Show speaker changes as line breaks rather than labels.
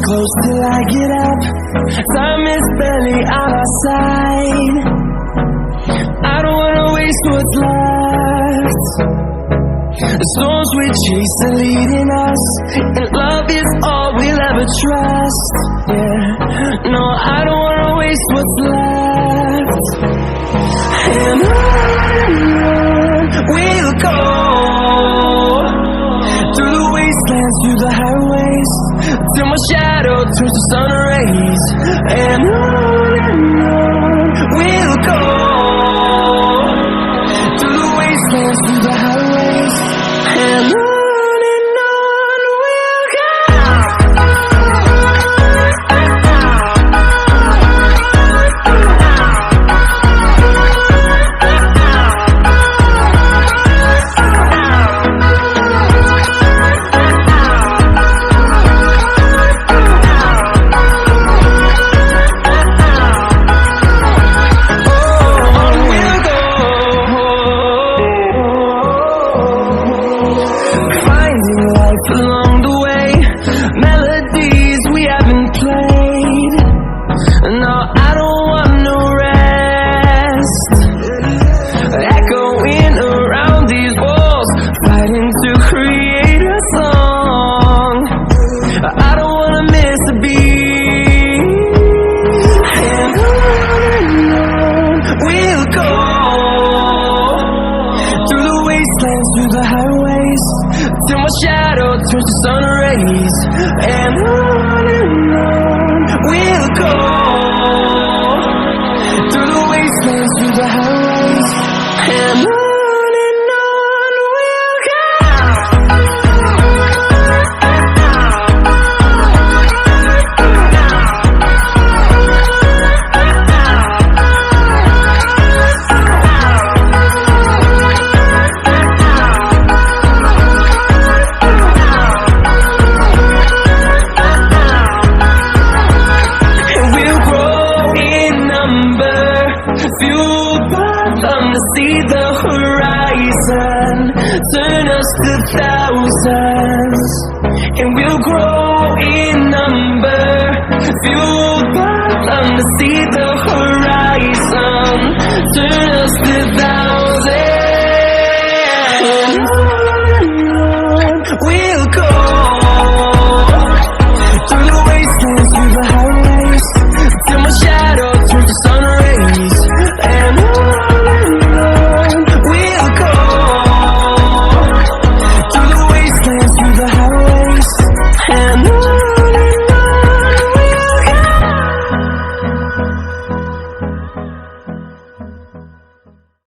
close till I get up. Time is barely on our side. I don't wanna waste what's left. The storms we chase are leading us, and love is all we'll ever trust. Yeah, no, I don't wanna waste what's left. And on we'll go, through the wastelands, through the highways, till my shadow turns to sun rays. And on we'll go, through the wastelands, through the highways, and on we'll go. Along the way, melodies we haven't played. No, I don't want no rest. Echoing around these walls, fighting to create a song. I don't wanna miss a beat. And on we'll go, through the wastelands, through the highways, till my shadow turns to sun rays. And on we'll go, through the wastelands, through the highways, and on we'll go. Fueled by them to see the horizon, turn us to thousands, and we'll grow in number. Fueled by them to see the